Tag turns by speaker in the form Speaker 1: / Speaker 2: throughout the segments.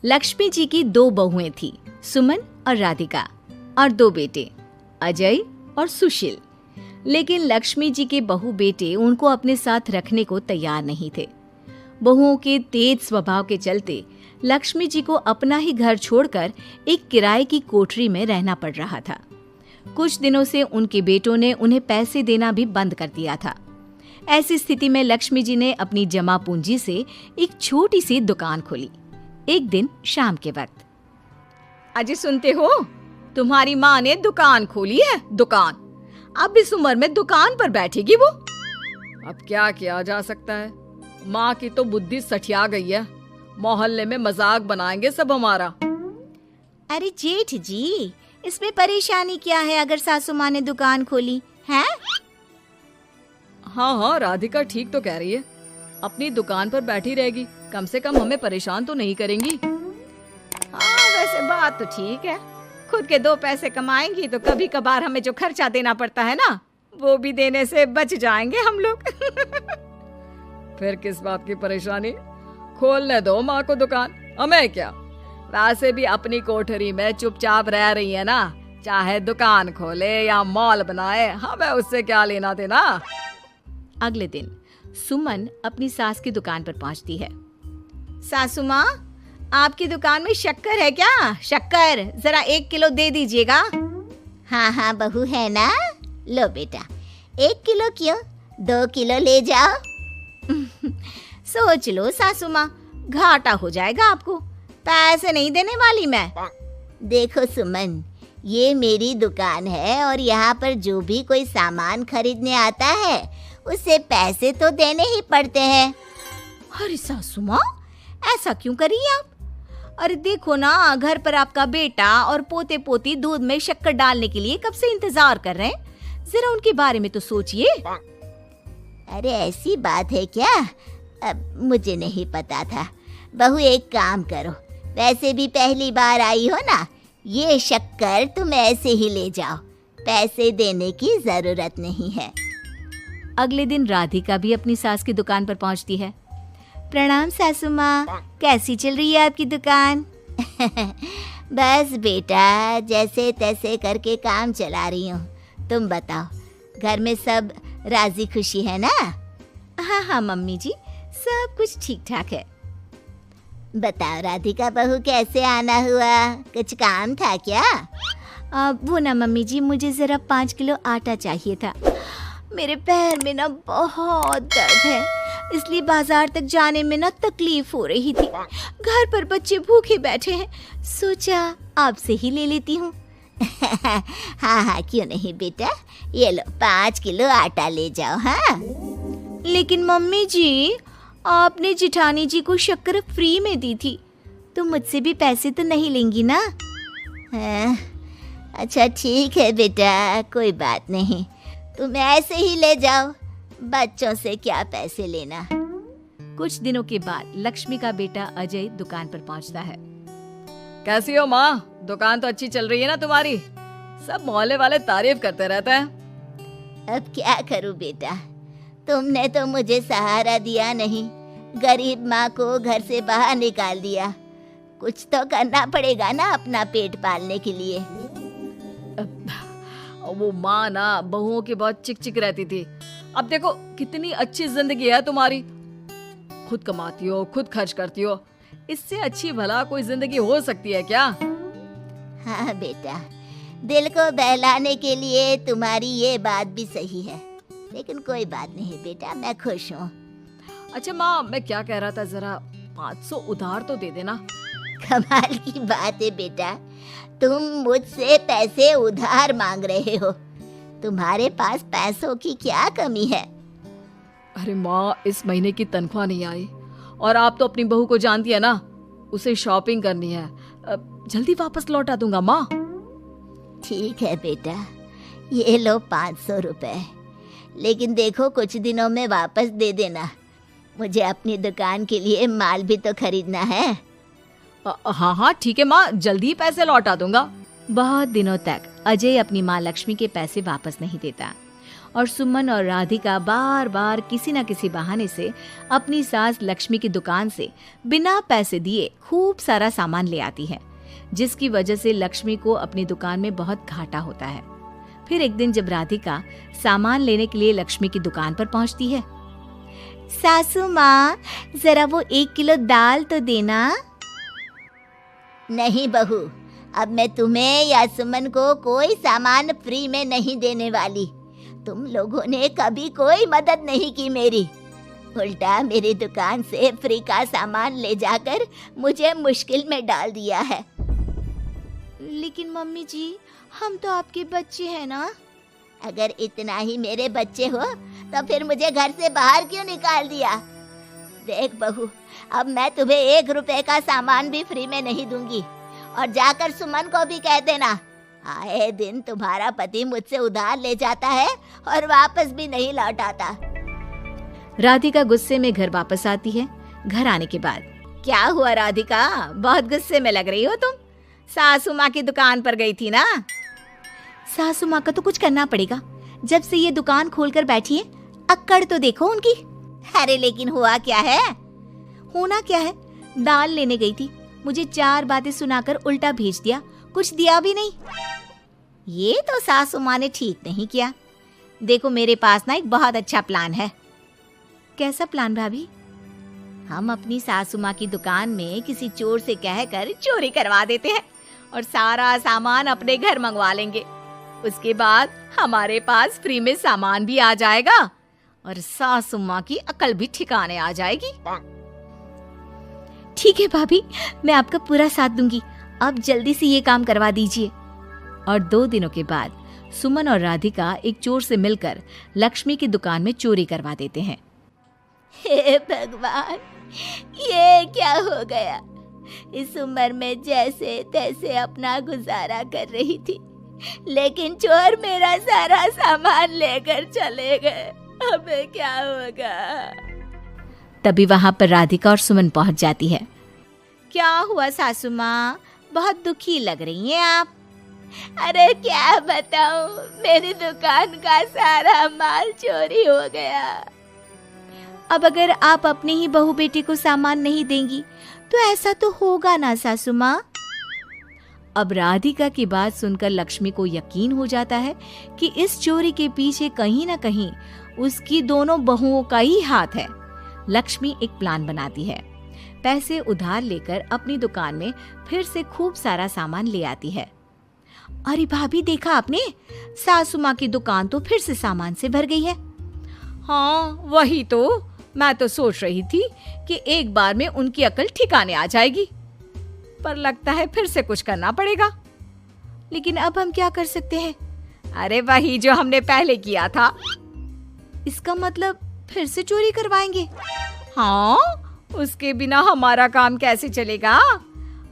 Speaker 1: लक्ष्मी जी की 2 बहुएं थी, सुमन और राधिका, और 2 बेटे, अजय और सुशील। लेकिन लक्ष्मी जी के बहू बेटे उनको अपने साथ रखने को तैयार नहीं थे। बहुओं के तेज स्वभाव के चलते लक्ष्मी जी को अपना ही घर छोड़कर एक किराए की कोठरी में रहना पड़ रहा था। कुछ दिनों से उनके बेटों ने उन्हें पैसे देना भी बंद कर दिया था। ऐसी स्थिति में लक्ष्मी जी ने अपनी जमा पूंजी से एक छोटी सी दुकान खोली। एक दिन शाम के वक्त,
Speaker 2: अजय सुनते हो, तुम्हारी माँ ने दुकान खोली है। दुकान अब इस उम्र में दुकान पर बैठेगी वो। अब क्या किया जा सकता है, माँ की तो बुद्धि सठिया गई है। मोहल्ले में मजाक बनाएंगे सब हमारा।
Speaker 1: अरे जेठ जी, इसमें परेशानी क्या है अगर सासू माँ ने दुकान खोली है?
Speaker 2: हाँ, राधिका ठीक तो कह रही है। अपनी दुकान पर बैठी रहेगी, कम से कम हमें परेशान तो नहीं करेंगी। हाँ, वैसे बात तो ठीक है। खुद के 2 पैसे कमाएंगी तो कभी कभार हमें जो खर्चा देना पड़ता है ना, वो भी देने से बच जाएंगे हम लोग। फिर किस बात की परेशानी, खोलने दो माँ को दुकान, हमें क्या। वैसे भी अपनी कोठरी में चुपचाप रह रही है ना, चाहे दुकान खोले या मॉल बनाए, हमें उससे क्या लेना देना।
Speaker 1: अगले दिन सुमन अपनी सास की दुकान पर पहुंचती है।
Speaker 2: सासू माँ, आपकी दुकान में शक्कर है क्या? शक्कर जरा 1 किलो दे दीजिएगा।
Speaker 3: हाँ हाँ बहू है ना, लो बेटा 1 किलो क्यों, 2 किलो ले जाओ।
Speaker 2: सोच लो सासू माँ, घाटा हो जाएगा आपको, पैसे नहीं देने वाली मैं।
Speaker 3: देखो सुमन, ये मेरी दुकान है और यहाँ पर जो भी कोई सामान खरीदने आता है उसे पैसे तो देने ही पड़ते हैं।
Speaker 2: अरे सासू माँ, ऐसा क्यों करी आप? अरे देखो ना, घर पर आपका बेटा और पोते पोती दूध में शक्कर डालने के लिए कब से इंतजार कर रहे हैं। जरा उनके बारे में तो सोचिए।
Speaker 3: अरे ऐसी बात है क्या? अब मुझे नहीं पता था। बहू एक काम करो, वैसे भी पहली बार आई हो ना, ये शक्कर तुम ऐसे ही ले जाओ, पैसे देने की जरूरत नहीं है।
Speaker 1: अगले दिन राधिका भी अपनी सास की दुकान पर पहुंचती है। प्रणाम सासू माँ, कैसी चल रही है आपकी दुकान?
Speaker 3: बस बेटा, जैसे तैसे करके काम चला रही हूँ। तुम बताओ, घर में सब राजी खुशी है ना?
Speaker 1: हाँ हाँ मम्मी जी, सब कुछ ठीक ठाक है।
Speaker 3: बताओ राधिका बहू, कैसे आना हुआ? कुछ काम था क्या?
Speaker 1: वो ना मम्मी जी, मुझे जरा 5 किलो आटा चाहिए था। मेरे पैर में ना बहुत दर्द है, इसलिए बाजार तक जाने में ना तकलीफ हो रही थी। घर पर बच्चे भूखे बैठे हैं, सोचा आपसे ही ले लेती हूँ।
Speaker 3: हाँ हाँ क्यों नहीं बेटा, ये लो 5 किलो आटा ले जाओ। हाँ
Speaker 1: लेकिन मम्मी जी, आपने जिठानी जी को शक्कर फ्री में दी थी, तो मुझसे भी पैसे तो नहीं लेंगी ना?
Speaker 3: हाँ, अच्छा ठीक है बेटा, कोई बात नहीं, तुम ऐसे ही ले जाओ, बच्चों से क्या पैसे लेना।
Speaker 1: कुछ दिनों के बाद लक्ष्मी का बेटा अजय दुकान पर पहुंचता है।
Speaker 2: कैसी हो माँ, दुकान तो अच्छी चल रही है ना तुम्हारी? सब मोहल्ले वाले तारीफ करते रहते हैं।
Speaker 3: अब क्या करूं बेटा, तुमने तो मुझे सहारा दिया नहीं, गरीब माँ को घर से बाहर निकाल दिया। कुछ तो करना पड़ेगा ना अपना पेट पालने के लिए।
Speaker 2: वो माँ ना बहुओं की बहुत चिक चिक रहती थी। अब देखो कितनी अच्छी जिंदगी है तुम्हारी, खुद कमाती हो, खुद खर्च करती हो, इससे अच्छी भला कोई जिंदगी हो सकती है क्या?
Speaker 3: हाँ बेटा, दिल को बहलाने के लिए तुम्हारी ये बात भी सही है, लेकिन कोई बात नहीं बेटा, मैं खुश हूँ।
Speaker 2: अच्छा माँ, मैं क्या कह रहा था, जरा 500 उधार तो दे देना।
Speaker 3: कमाल की बात है बेटा, तुम मुझसे पैसे उधार मांग रहे हो, तुम्हारे पास पैसों की क्या कमी है?
Speaker 2: अरे माँ, इस महीने की तनख्वाह नहीं आई और आप तो अपनी बहू को जानती है ना, उसे शॉपिंग करनी है, जल्दी वापस लौटा दूंगा माँ।
Speaker 3: ठीक है बेटा, ये लो 500 रुपए, लेकिन देखो कुछ दिनों में वापस दे देना, मुझे अपनी दुकान के लिए माल भी तो खरीदना है।
Speaker 2: हाँ हाँ ठीक है माँ, जल्दी पैसे लौटा दूंगा।
Speaker 1: बहुत दिनों तक अजय अपनी माँ लक्ष्मी के पैसे वापस नहीं देता और सुमन और राधिका बार बार किसी न किसी बहाने से अपनी सास लक्ष्मी की दुकान से बिना पैसे दिए खूब सारा सामान ले आती है, जिसकी वजह से लक्ष्मी को अपनी दुकान में बहुत घाटा होता है। फिर एक दिन जब राधिका सामान लेने के लिए लक्ष्मी की दुकान पर पहुंचती है,
Speaker 3: सासू माँ, जरा वो 1 किलो दाल तो देना। नहीं बहू, अब मैं तुम्हें या सुमन को कोई सामान फ्री में नहीं देने वाली। तुम लोगों ने कभी कोई मदद नहीं की मेरी, उल्टा मेरी दुकान से फ्री का सामान ले जाकर मुझे मुश्किल में डाल दिया है।
Speaker 1: लेकिन मम्मी जी, हम तो आपके बच्चे हैं ना।
Speaker 3: अगर इतना ही मेरे बच्चे हो तो फिर मुझे घर से बाहर क्यों निकाल दिया? देख बहू, अब मैं तुम्हें 1 रुपए का सामान भी फ्री में नहीं दूंगी। और जाकर सुमन को भी कह देना, आए दिन तुम्हारा पति मुझसे उधार ले जाता है और वापस भी नहीं लौट आता।
Speaker 1: राधिका गुस्से में घर वापस आती है। घर आने के बाद,
Speaker 2: क्या हुआ राधिका, बहुत गुस्से में लग रही हो तुम? सासू माँ की दुकान पर गई थी ना?
Speaker 1: सासू माँ का तो कुछ करना पड़ेगा, जब से ये दुकान खोलकर बैठी है। अक्कड़ तो देखो उनकी।
Speaker 3: अरे लेकिन हुआ क्या है?
Speaker 1: होना क्या है, दाल लेने गई थी, मुझे 4 बातें सुनाकर उल्टा भेज दिया, कुछ दिया भी नहीं।
Speaker 3: ये तो सासू माँ ने ठीक नहीं किया। देखो मेरे पास ना एक बहुत अच्छा प्लान है।
Speaker 1: कैसा प्लान भाभी?
Speaker 3: हम अपनी सासू माँ की दुकान में किसी चोर से कहकर चोरी करवा देते हैं
Speaker 2: और सारा सामान अपने घर मंगवा लेंगे। उसके बाद हमारे पास फ्री में सामान भी आ जाएगा और सासू माँ की अकल भी ठिकाने आ जाएगी।
Speaker 1: ठीक है भाभी, मैं आपका पूरा साथ दूंगी। आप जल्दी से ये काम करवा दीजिए। और 2 दिनों के बाद सुमन और राधिका एक चोर से मिलकर लक्ष्मी की दुकान में चोरी करवा देते हैं।
Speaker 3: हे भगवान, ये क्या हो गया? इस उम्र में जैसे तैसे अपना गुजारा कर रही थी, लेकिन चोर मेरा सारा सामान लेकर चले गए। अब क्या होगा?
Speaker 1: तभी वहां पर राधिका और सुमन पहुंच जाती है।
Speaker 3: क्या हुआ सासू माँ, बहुत दुखी लग रही हैं आप। अरे क्या बताऊं, मेरी दुकान का सारा माल चोरी हो गया।
Speaker 1: अब अगर आप अपने ही बहू बेटी को सामान नहीं देंगी तो ऐसा तो होगा ना सासू माँ। अब राधिका की बात सुनकर लक्ष्मी को यकीन हो जाता है कि इस चोरी के पीछे कहीं ना कहीं उसकी दोनों बहुओं का ही हाथ है। लक्ष्मी एक प्लान बनाती है। पैसे उधार लेकर अपनी दुकान में फिर से खूब सारा सामान ले आती है। अरे भाभी, देखा आपने, सासू माँ की दुकान तो फिर से सामान से भर गई है।
Speaker 2: हाँ वही तो, मैं तो सोच रही थी कि एक बार में उनकी अकल ठिकाने आ जाएगी, पर लगता है फिर से कुछ करना पड़ेगा।
Speaker 1: लेकिन अब हम क्या कर सकते हैं?
Speaker 2: अरे वही जो हमने पहले किया था।
Speaker 1: इसका मतलब फिर से चोरी करवाएंगे?
Speaker 2: हाँ, उसके बिना हमारा काम कैसे चलेगा?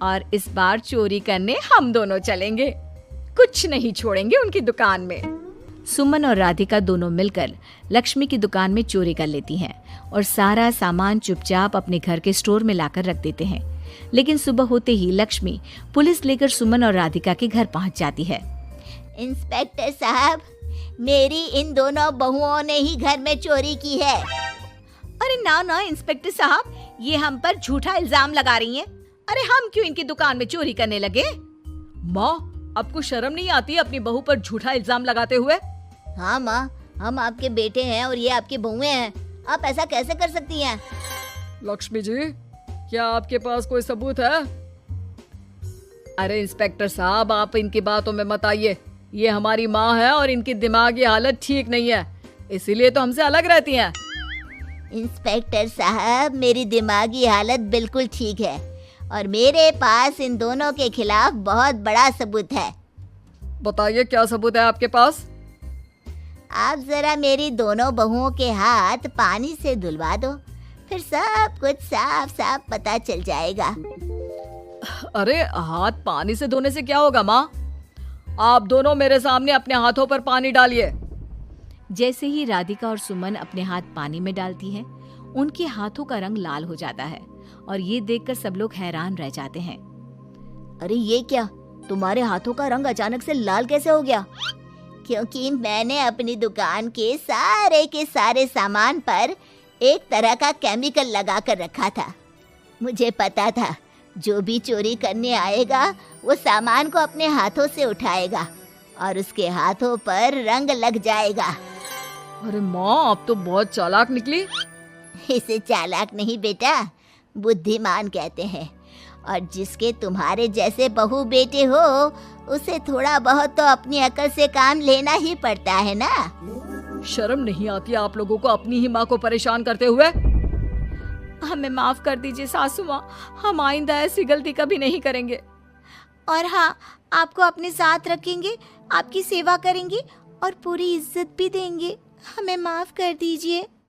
Speaker 2: और इस बार चोरी करने हम दोनों चलेंगे, कुछ नहीं छोड़ेंगे उनकी दुकान में।
Speaker 1: सुमन और राधिका दोनों मिलकर लक्ष्मी की दुकान में चोरी कर लेती हैं और सारा सामान चुपचाप अपने घर के स्टोर में लाकर रख देते हैं। लेकिन सुबह होते ही लक्ष्मी पुलिस लेकर सुमन और राधिका के घर पहुंच जाती है।
Speaker 3: इंस्पेक्टर साहब, मेरी इन दोनों बहुओं ने ही घर में चोरी की है।
Speaker 2: अरे ना ना इंस्पेक्टर साहब, ये हम पर झूठा इल्जाम लगा रही हैं। अरे हम क्यों इनकी दुकान में चोरी करने लगे? माँ, आपको शर्म नहीं आती अपनी बहू पर झूठा इल्जाम लगाते हुए?
Speaker 3: हाँ माँ, हम आपके बेटे हैं और ये आपकी बहुएं हैं, आप ऐसा कैसे कर सकती हैं?
Speaker 2: लक्ष्मी जी, क्या आपके पास कोई सबूत है? अरे इंस्पेक्टर साहब, आप इनकी बातों में मत आइए। ये हमारी माँ है और इनकी दिमागी हालत ठीक नहीं है, इसीलिए तो हमसे अलग रहती हैं।
Speaker 3: इंस्पेक्टर साहब, मेरी दिमागी हालत बिल्कुल ठीक है और मेरे पास इन दोनों के खिलाफ बहुत बड़ा सबूत है।
Speaker 2: बताइए, क्या सबूत है आपके पास?
Speaker 3: आप जरा मेरी दोनों बहुओं के हाथ पानी से धुलवा दो, फिर सब कुछ साफ साफ पता चल जाएगा।
Speaker 2: अरे हाथ पानी से धोने से क्या होगा माँ? आप दोनों मेरे सामने अपने हाथों पर पानी डालिए।
Speaker 1: जैसे ही राधिका और सुमन अपने हाथ पानी में डालती हैं, उनके हाथों का रंग लाल हो जाता है और ये देखकर सब लोग हैरान रह जाते हैं।
Speaker 3: अरे ये क्या, तुम्हारे हाथों का रंग अचानक से लाल कैसे हो गया? क्योंकि मैंने अपनी दुकान के सारे सामान पर एक तरह का केमिकल लगा कर रखा था। मुझे पता था जो भी चोरी करने आएगा वो सामान को अपने हाथों से उठाएगा और उसके हाथों पर रंग लग जाएगा।
Speaker 2: अरे माँ, आप तो बहुत चालाक निकली।
Speaker 3: इसे चालाक नहीं बेटा, बुद्धिमान कहते हैं। और जिसके तुम्हारे जैसे बहू बेटे हो उसे थोड़ा बहुत तो अपनी अकल से काम लेना ही पड़ता है ना।
Speaker 2: शर्म नहीं आती आप लोगों को अपनी ही माँ को परेशान करते हुए? हमें माफ कर दीजिए सासू माँ, हम आइंदा ऐसी गलती कभी नहीं करेंगे।
Speaker 3: और हाँ, आपको अपने साथ रखेंगे, आपकी सेवा करेंगे और पूरी इज्जत भी देंगे। हमें माफ कर दीजिए।